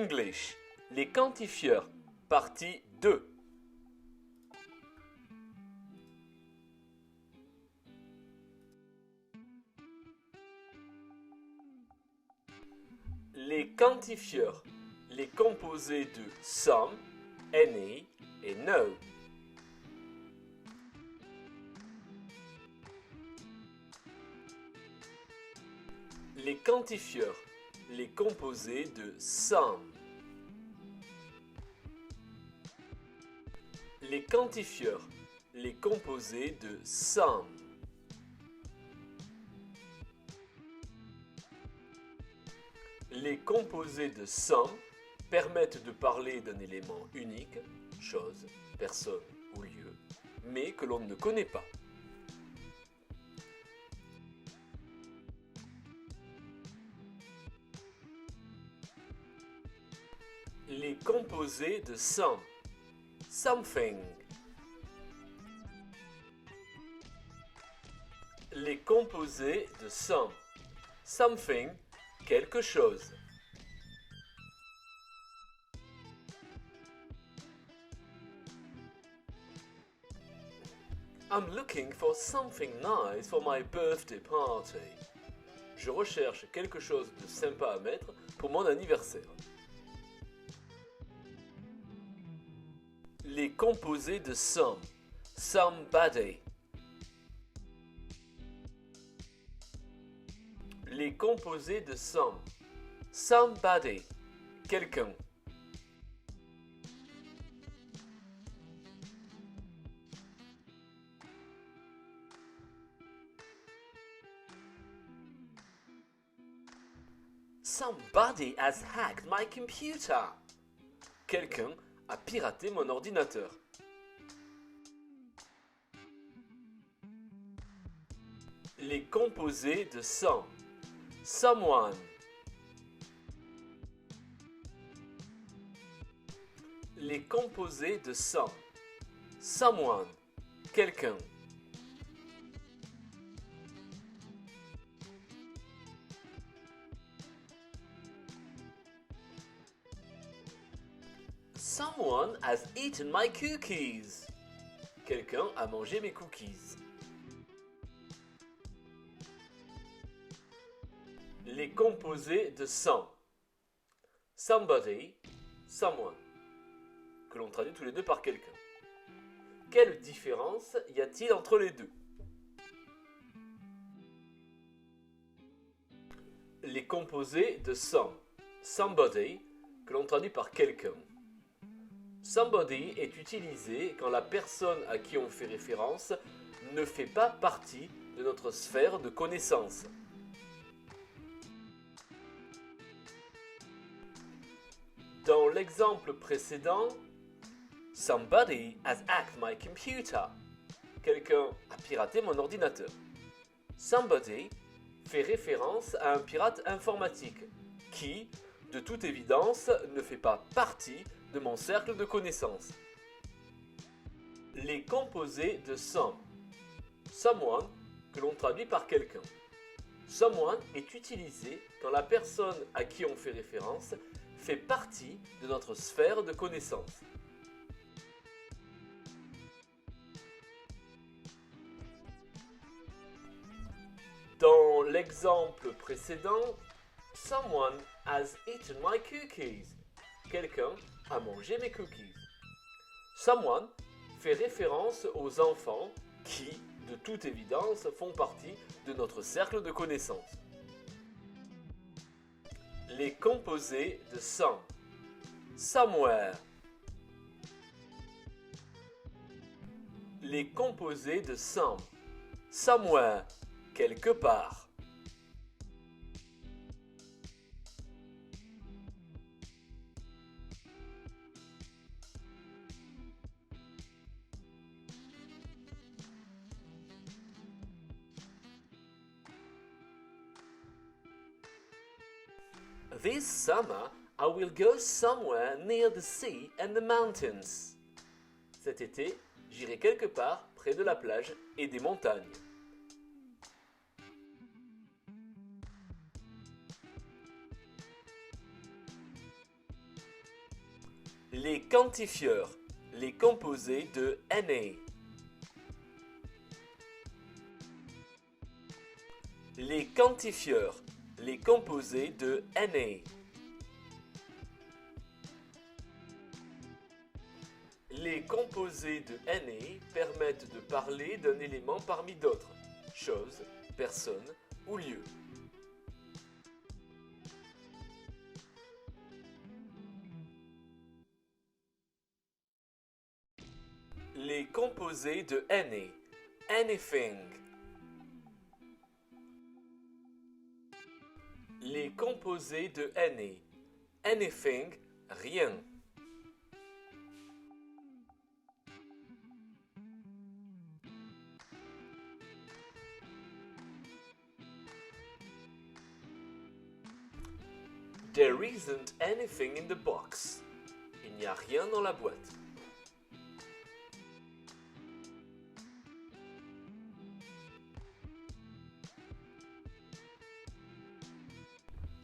English, les quantifieurs, partie 2. Les quantifieurs, les composés de some, any et no. Les quantifieurs, les composés de some. Les quantifieurs, les composés de some. Les composés de some permettent de parler d'un élément unique, chose, personne ou lieu, mais que l'on ne connaît pas. Les composés de some. Something. Les composés de some. Something, quelque chose. I'm looking for something nice for my birthday party. Je recherche quelque chose de sympa à mettre pour mon anniversaire. Les composés de some. Somebody. Les composés de some. Somebody. Quelqu'un. Somebody has hacked my computer. Quelqu'un a piraté mon ordinateur. Les composés de some. Someone. Les composés de some. Someone. Quelqu'un. Someone has eaten my cookies. Quelqu'un a mangé mes cookies. Les composés de some. Somebody, someone. Que l'on traduit tous les deux par quelqu'un. Quelle différence y a-t-il entre les deux? Les composés de some. Somebody, que l'on traduit par quelqu'un. Somebody est utilisé quand la personne à qui on fait référence ne fait pas partie de notre sphère de connaissance. Dans l'exemple précédent, Somebody has hacked my computer. Quelqu'un a piraté mon ordinateur. Somebody fait référence à un pirate informatique qui, de toute évidence, ne fait pas partie de mon cercle de connaissances. Les composés de some. Someone, que l'on traduit par quelqu'un. Someone est utilisé quand la personne à qui on fait référence fait partie de notre sphère de connaissances. Dans l'exemple précédent, Someone has eaten my cookies. Quelqu'un a mangé mes cookies. Someone fait référence aux enfants qui, de toute évidence, font partie de notre cercle de connaissances. Les composés de some. Somewhere. Les composés de some. Somewhere. Quelque part. This summer, I will go somewhere near the sea and the mountains. Cet été, j'irai quelque part près de la plage et des montagnes. Les quantifieurs, les composés de Na. Les quantifieurs, les composés de Na. Les composés de Na permettent de parler d'un élément parmi d'autres, chose, personne ou lieu. Les composés de Na. Anything. Les composés de Na. Anything, rien. There isn't anything in the box. Il n'y a rien dans la boîte.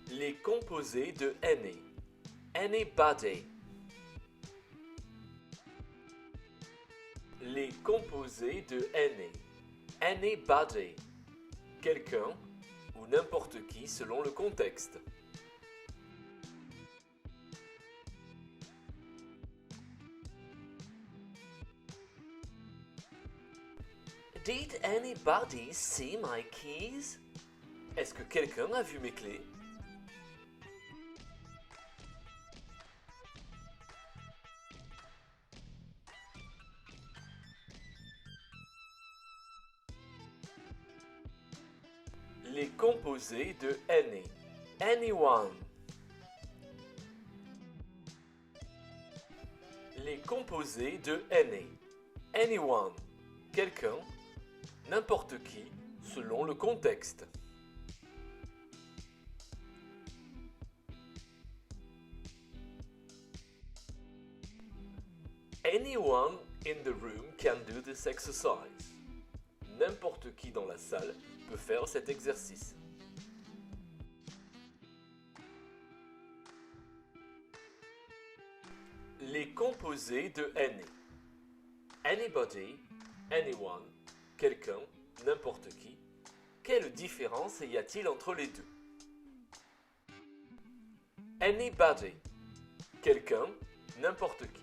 Les composés de Na. Anybody. Les composés de Na. Anybody. Quelqu'un ou n'importe qui selon le contexte. Did anybody see my keys? Est-ce que quelqu'un a vu mes clés? Les composés de Na. Anyone. Les composés de Na. Anyone. Quelqu'un, n'importe qui, selon le contexte. Anyone in the room can do this exercise. N'importe qui dans la salle peut faire cet exercice. Les composés de Na. Anybody, anyone, quelqu'un, n'importe qui. Quelle différence y a-t-il entre les deux? Anybody, quelqu'un, n'importe qui.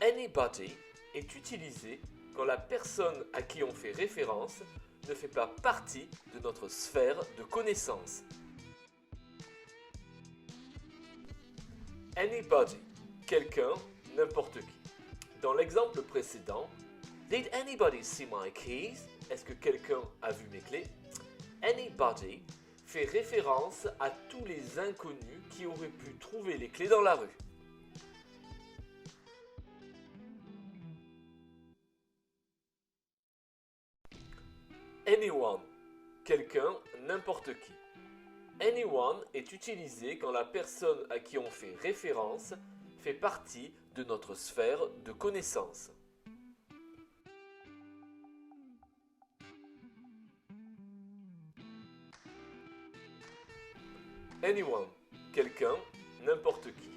Anybody est utilisé quand la personne à qui on fait référence ne fait pas partie de notre sphère de connaissance. Anybody, quelqu'un, n'importe qui. Dans l'exemple précédent, Did anybody see my keys? Est-ce que quelqu'un a vu mes clés? Anybody fait référence à tous les inconnus qui auraient pu trouver les clés dans la rue. Anyone, quelqu'un, n'importe qui. Anyone est utilisé quand la personne à qui on fait référence fait partie de notre sphère de connaissance. Anyone, quelqu'un, n'importe qui.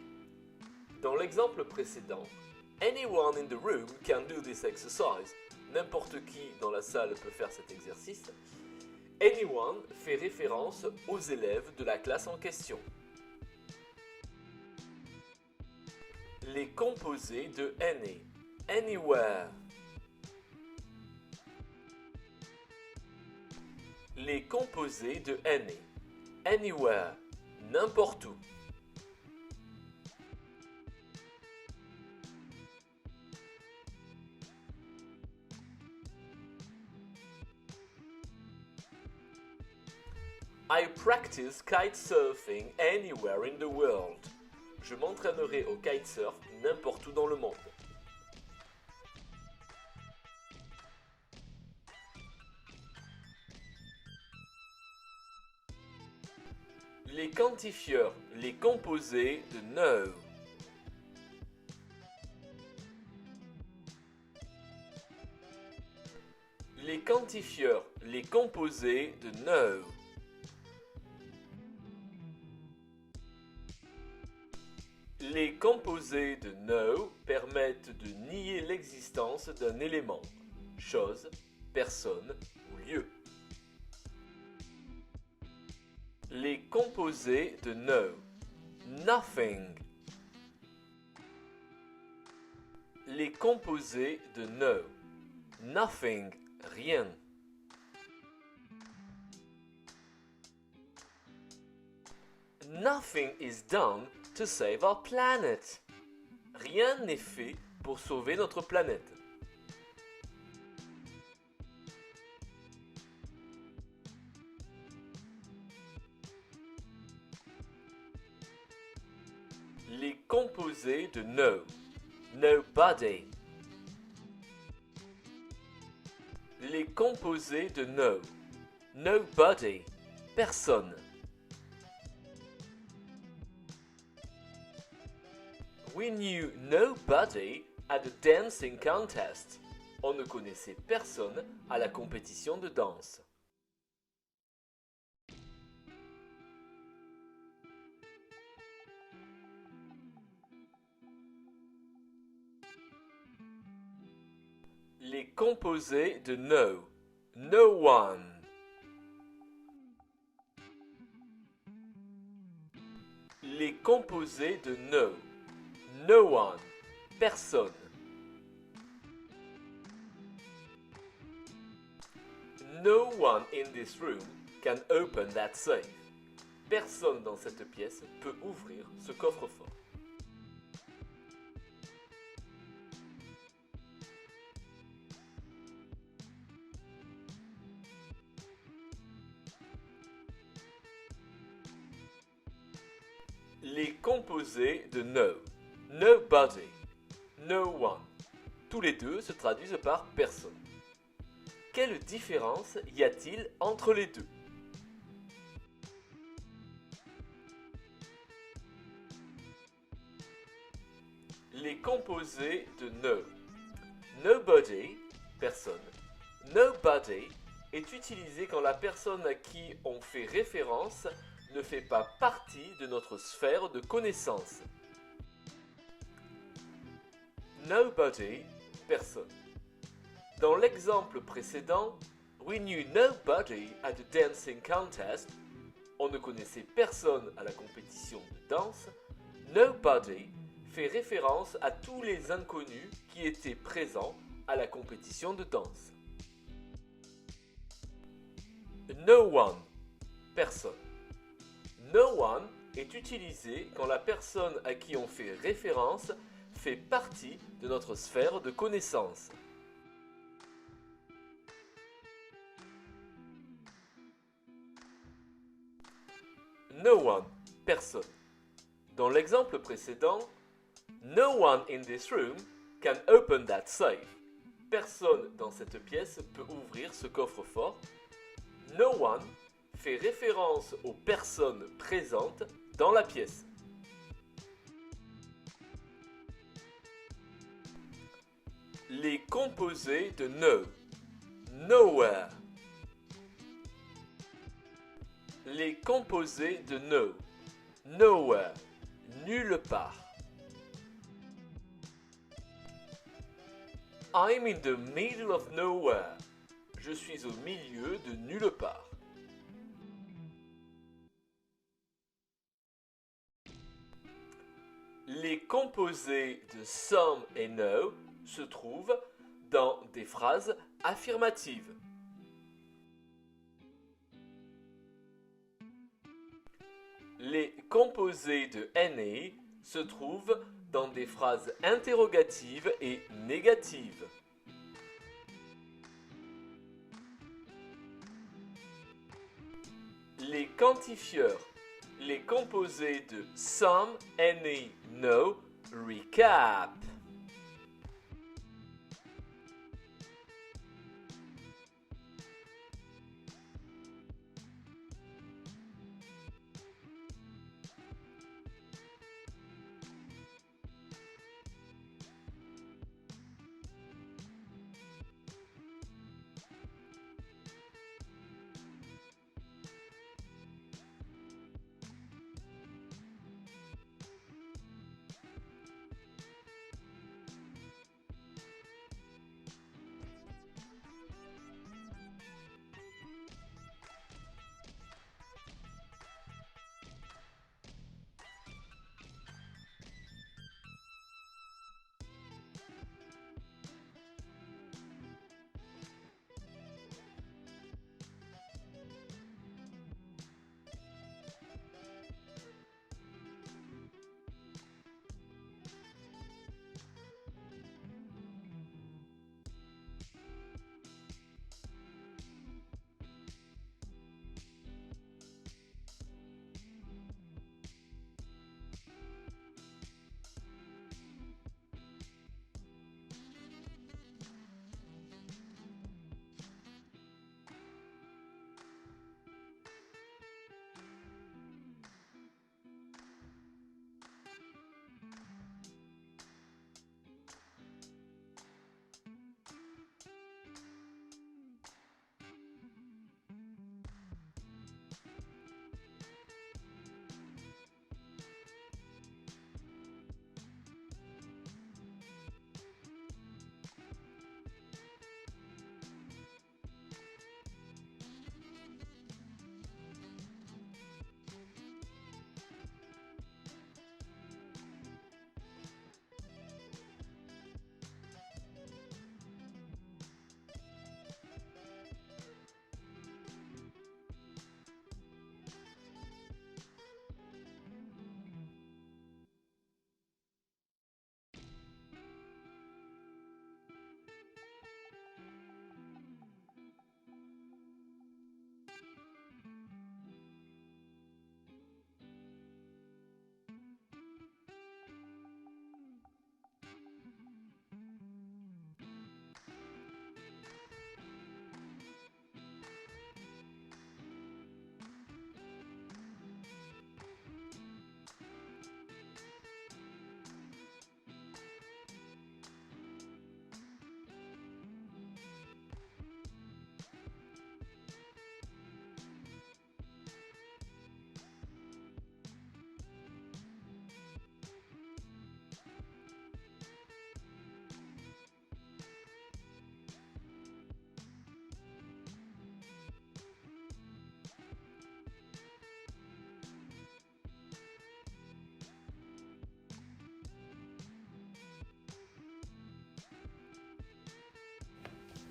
Dans l'exemple précédent, anyone in the room can do this exercise. N'importe qui dans la salle peut faire cet exercice. Anyone fait référence aux élèves de la classe en question. Les composés de Na. Anywhere. Les composés de Na. Anywhere. N'importe où. I practice kitesurfing anywhere in the world. Je m'entraînerai au kitesurf n'importe où dans le monde. Les quantifieurs, les composés de know. Les quantifieurs, les composés de know. Les composés de no permettent de nier l'existence d'un élément, chose, personne ou lieu. Les composés de no. Nothing. Les composés de no. Nothing, rien. Nothing is done to save our planet. Rien n'est fait pour sauver notre planète. Les composés de no. Nobody. Les composés de no. Nobody. Personne. We knew nobody at the dancing contest. On ne connaissait personne à la compétition de danse. Les composés de no. No one. Les composés de no. No one. Personne. No one in this room can open that safe. Personne dans cette pièce peut ouvrir ce coffre-fort. Les composés de no. Nobody. No one. Tous les deux se traduisent par personne. Quelle différence y a-t-il entre les deux? Les composés de no. Nobody, personne. Nobody est utilisé quand la personne à qui on fait référence ne fait pas partie de notre sphère de connaissance. Nobody, personne. Dans l'exemple précédent, we knew nobody at the dancing contest. On ne connaissait personne à la compétition de danse. Nobody fait référence à tous les inconnus qui étaient présents à la compétition de danse. No one, personne. No one est utilisé quand la personne à qui on fait référence fait partie de notre sphère de connaissance. No one, personne. Dans l'exemple précédent, no one in this room can open that safe. Personne dans cette pièce peut ouvrir ce coffre-fort. No one fait référence aux personnes présentes dans la pièce. Les composés de no. Nowhere. Les composés de no. Nowhere. Nulle part. I'm in the middle of nowhere. Je suis au milieu de nulle part. Les composés de some et no se trouvent dans des phrases affirmatives. Les composés de any se trouvent dans des phrases interrogatives et négatives. Les quantifieurs, les composés de some, any, no, recap.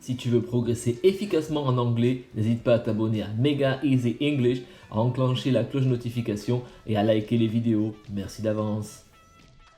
Si tu veux progresser efficacement en anglais, n'hésite pas à t'abonner à Mega Easy English, à enclencher la cloche notification et à liker les vidéos. Merci d'avance.